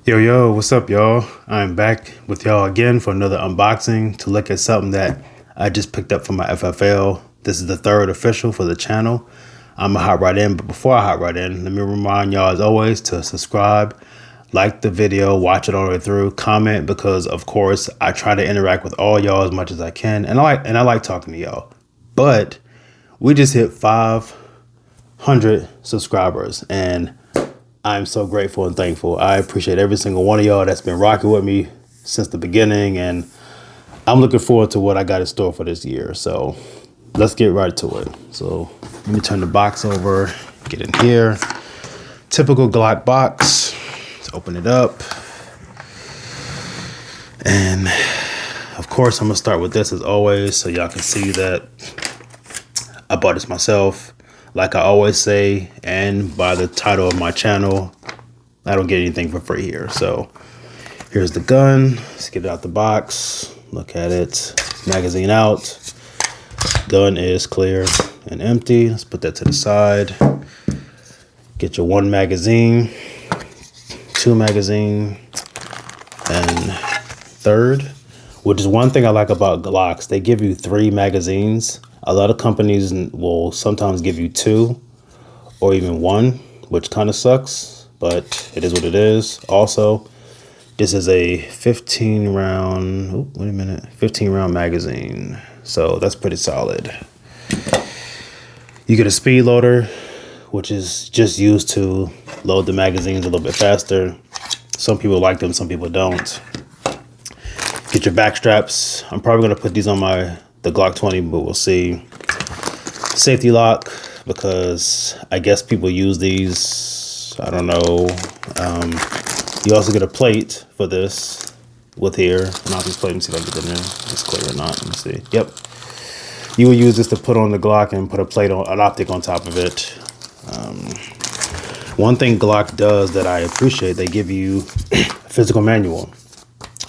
Yo, what's up, y'all? I'm back with y'all again for another unboxing to look at something that I just picked up from my FFL. This is the third official for the channel. I'm gonna hop right in, but before I hop right in, let me remind y'all as always to subscribe, like the video, watch it all the way through, comment, because of course I try to interact with all y'all as much as I can, and I like talking to y'all. But we just hit 500 subscribers, and I'm so grateful and thankful. I appreciate every single one of y'all that's been rocking with me since the beginning, and I'm looking forward to what I got in store for this year. So let's get right to it. So let me turn the box over, get in here. Typical Glock box. Let's open it up. And of course, I'm gonna start with this as always, so y'all can see that I bought this myself. Like I always say, and by the title of my channel, I don't get anything for free here. So here's the gun. Let's get it out the box. Look at it. Magazine out. Gun is clear and empty. Let's put that to the side. Get your one magazine, two magazine, and third, which is one thing I like about Glocks. They give you 3 magazines. A lot of companies will sometimes give you 2 or even 1, which kind of sucks, but it is what it is. Also, this is a 15 round, 15 round magazine. So that's pretty solid. You get a speed loader, which is just used to load the magazines a little bit faster. Some people like them, some people don't. Get your back straps. I'm probably gonna put these on the Glock 20, but we'll see. Safety lock, because I guess people use these, I don't know. You also get a plate for this with here. Not this plate, let me see if I get in there. It's clear or not, let me see. Yep. You will use this to put on the Glock and put a plate on, an optic on top of it. One thing Glock does that I appreciate, they give you a physical manual.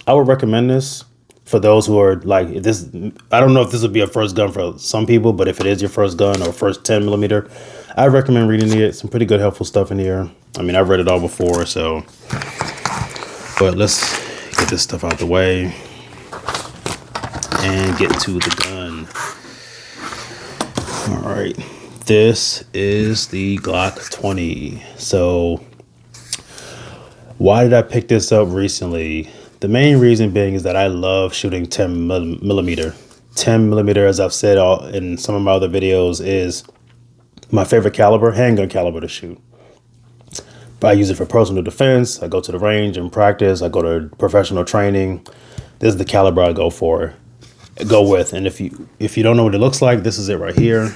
I would recommend this for those who are like this. I don't know if this would be a first gun for some people, but if it is your first gun or first 10 millimeter, I recommend reading it. Some pretty good helpful stuff in here. I mean, I've read it all before, so, but let's get this stuff out the way and get to the gun. All right, this is the Glock 20. So why did I pick this up recently? The main reason being is that I love shooting 10 millimeter. 10 millimeter, as I've said in some of my other videos, is my favorite caliber, handgun caliber to shoot. But I use it for personal defense. I go to the range and practice. I go to professional training. This is the caliber I go with. And if you don't know what it looks like, this is it right here.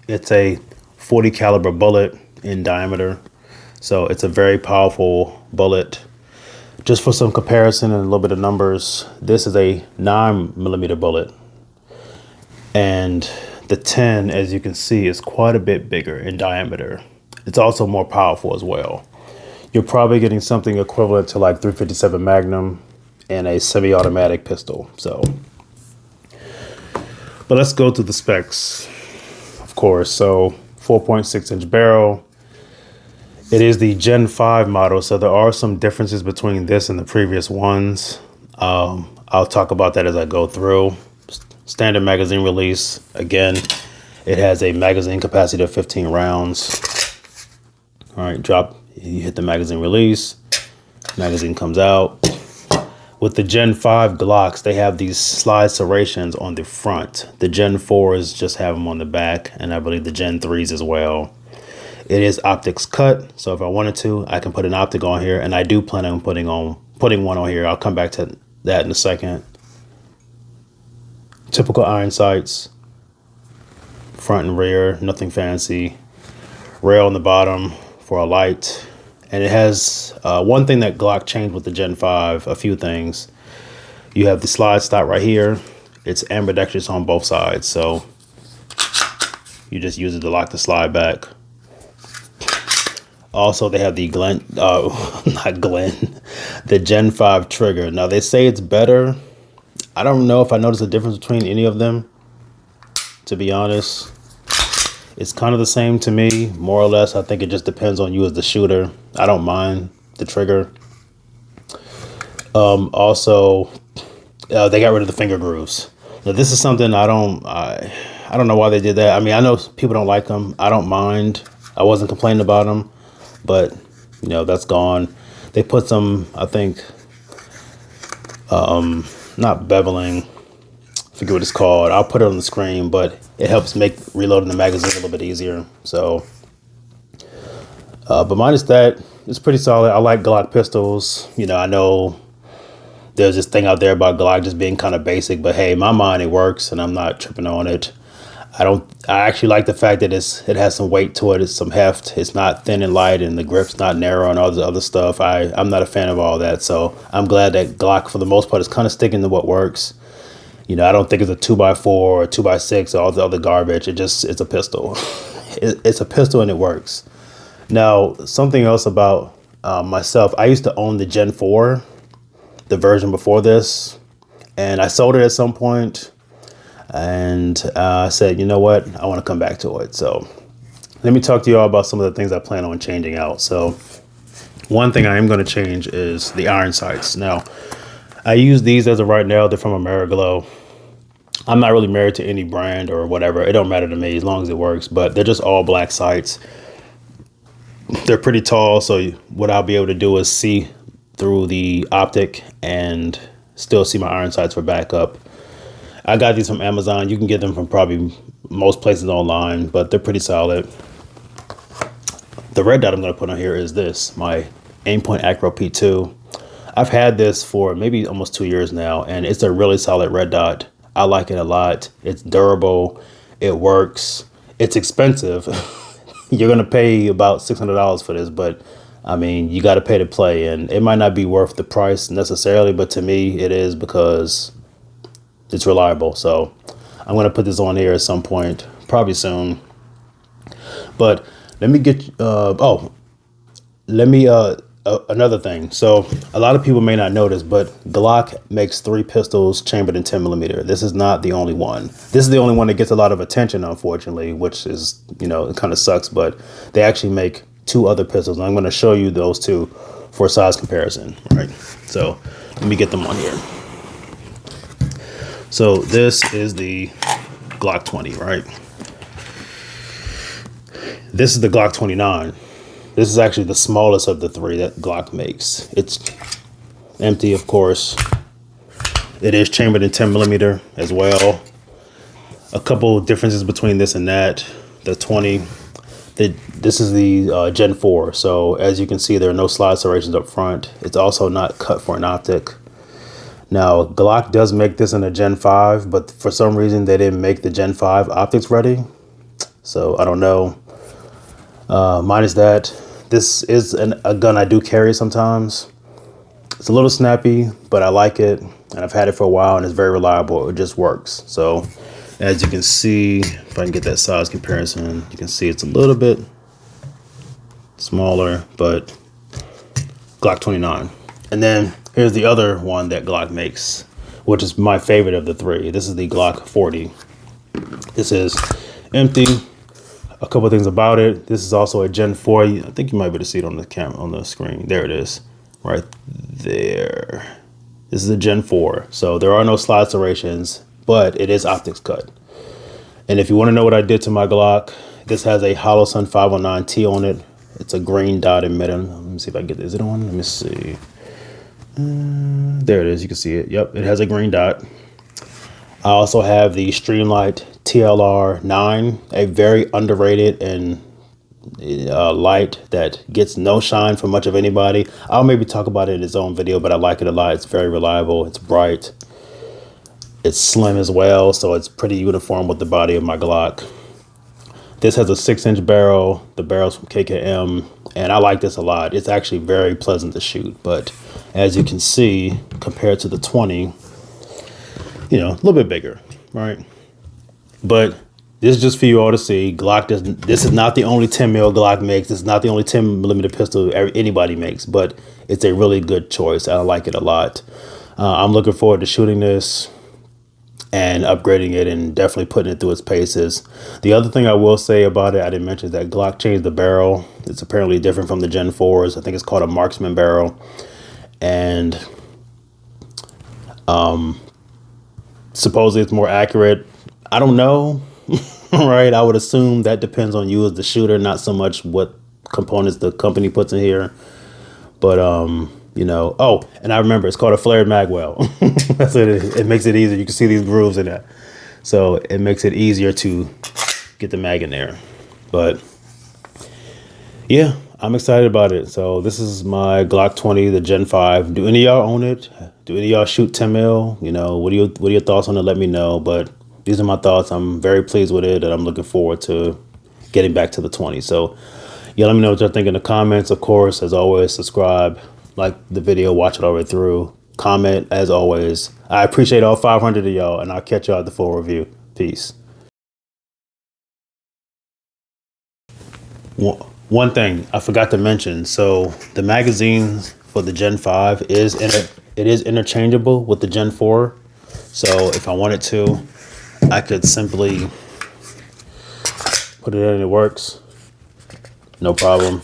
It's a 40 caliber bullet in diameter. So it's a very powerful bullet. Just for some comparison and a little bit of numbers, this is a 9 millimeter bullet. And the 10, as you can see, is quite a bit bigger in diameter. It's also more powerful as well. You're probably getting something equivalent to like 357 Magnum and a semi-automatic pistol. So, but let's go through the specs, of course. So 4.6 inch barrel. It is the Gen 5 model, so there are some differences between this and the previous ones. I'll talk about that as I go through. Standard magazine release. Again, it has a magazine capacity of 15 rounds. All right, you hit the magazine release. Magazine comes out. With the Gen 5 Glocks, they have these slide serrations on the front. The Gen 4s just have them on the back, and I believe the Gen 3s as well. It is optics cut, so if I wanted to, I can put an optic on here, and I do plan on putting one on here. I'll come back to that in a second. Typical iron sights, front and rear, nothing fancy. Rail on the bottom for a light, and it has one thing that Glock changed with the Gen 5, a few things. You have the slide stop right here. It's ambidextrous on both sides, so you just use it to lock the slide back. Also, they have the the Gen 5 trigger. Now, they say it's better. I don't know if I noticed a difference between any of them, to be honest. It's kind of the same to me, more or less. I think it just depends on you as the shooter. I don't mind the trigger. Also, they got rid of the finger grooves. Now, this is something I don't know why they did that. I mean, I know people don't like them. I don't mind. I wasn't complaining about them, but that's gone. They put some, I think, not beveling. I forget what it's called. I'll put it on the screen, but it helps make reloading the magazine a little bit easier. So, but minus that, it's pretty solid. I like Glock pistols. I know there's this thing out there about Glock just being kind of basic, but hey, in my mind it works, and I'm not tripping on it. I actually like the fact that it has some weight to it. It's some heft. It's not thin and light, and the grip's not narrow and all the other stuff. I'm not a fan of all that, so I'm glad that Glock, for the most part, is kind of sticking to what works. I don't think it's a 2x4 or 2x6 or all the other garbage. It's a pistol. It's a pistol and it works. Now, something else about myself, I used to own the Gen 4, the version before this, and I sold it at some point. And I said, you know what? I want to come back to it. So let me talk to you all about some of the things I plan on changing out. So one thing I am going to change is the iron sights. Now, I use these as of right now. They're from Ameriglow. I'm not really married to any brand or whatever. It don't matter to me as long as it works. But they're just all black sights. They're pretty tall. So what I'll be able to do is see through the optic and still see my iron sights for backup. I got these from Amazon. You can get them from probably most places online, but they're pretty solid. The red dot I'm going to put on here is this, my Aimpoint Acro P2. I've had this for maybe almost 2 years now, and it's a really solid red dot. I like it a lot. It's durable. It works. It's expensive. You're going to pay about $600 for this, but I mean, you got to pay to play, and it might not be worth the price necessarily, but to me it is because it's reliable. So I'm going to put this on here at some point, probably soon. But let me get, another thing. So a lot of people may not know this, but Glock makes 3 pistols chambered in 10mm. This is not the only one. This is the only one that gets a lot of attention, unfortunately, which is, it kind of sucks, but they actually make 2 other pistols. And I'm going to show you those 2 for size comparison, right? So let me get them on here. So this is the Glock 20, right? This is the Glock 29. This is actually the smallest of the 3 that Glock makes. It's empty, of course. It is chambered in 10mm as well. A couple differences between this and that. The 20, this is the Gen 4. So as you can see, there are no slide serrations up front. It's also not cut for an optic. Now, Glock does make this in a Gen 5, but for some reason they didn't make the Gen 5 optics ready. So I don't know. Minus that, this is a gun I do carry sometimes. It's a little snappy, but I like it, and I've had it for a while, and it's very reliable. It just works. So as you can see, if I can get that size comparison, you can see it's a little bit smaller, but Glock 29. And then here's the other one that Glock makes, which is my favorite of the 3. This is the Glock 40. This is empty. A couple of things about it. This is also a Gen 4. I think you might be able to see it on the camera, on the screen. There it is, right there. This is a Gen 4. So there are no slide serrations, but it is optics cut. And if you want to know what I did to my Glock, this has a Holosun 509T on it. It's a green dot emitter. Let me see if I can get this. Is it on? Let me see. There it is. You can see it. Yep, it has a green dot. I also have the Streamlight TLR 9, a very underrated and light that gets no shine from much of anybody. I'll maybe talk about it in its own video, but I like it a lot. It's very reliable. It's bright. It's slim as well, so it's pretty uniform with the body of my Glock. This has a 6-inch barrel. The barrel's from KKM, and I like this a lot. It's actually very pleasant to shoot, but as you can see, compared to the 20, a little bit bigger, right? But this is just for you all to see. Glock doesn't. This is not the only 10mm Glock makes. This is not the only 10mm pistol anybody makes, but it's a really good choice. I like it a lot. I'm looking forward to shooting this and upgrading it and definitely putting it through its paces. The other thing I will say about it, I didn't mention, is that Glock changed the barrel. It's apparently different from the Gen 4s. I think it's called a marksman barrel. And Supposedly it's more accurate. I don't know. Right? I would assume that depends on you as the shooter, not so much what components the company puts in here. But you know, oh, and I remember it's called a flared magwell. That's what it is. It makes it easier. You can see these grooves in that. So it makes it easier to get the mag in there. But yeah, I'm excited about it. So this is my Glock 20, the Gen 5. Do any of y'all own it? Do any of y'all shoot 10 mil? You know, what are your thoughts on it? Let me know. But these are my thoughts. I'm very pleased with it, and I'm looking forward to getting back to the 20. So yeah, let me know what y'all think in the comments. Of course, as always, subscribe, like the video, watch it all the way through. Comment, as always. I appreciate all 500 of y'all, and I'll catch y'all at the full review. Peace. One thing I forgot to mention. So the magazines for the Gen 5 it is interchangeable with the Gen 4. So if I wanted to, I could simply put it in and it works. No problem.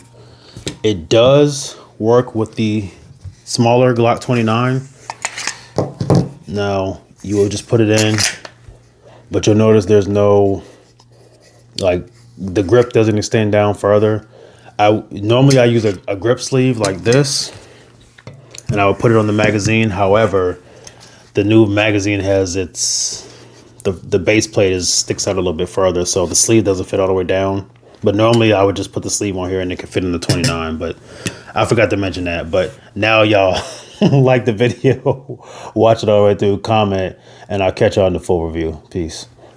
It does work with the smaller Glock 29. Now you will just put it in, but you'll notice there's no, like, the grip doesn't extend down further. Normally I use a grip sleeve like this, and I would put it on the magazine. However, the new magazine has the base plate sticks out a little bit further, so the sleeve doesn't fit all the way down. But normally I would just put the sleeve on here and it can fit in the 29. But I forgot to mention that. But now y'all like the video, watch it all the way through, comment, and I'll catch y'all in the full review. Peace.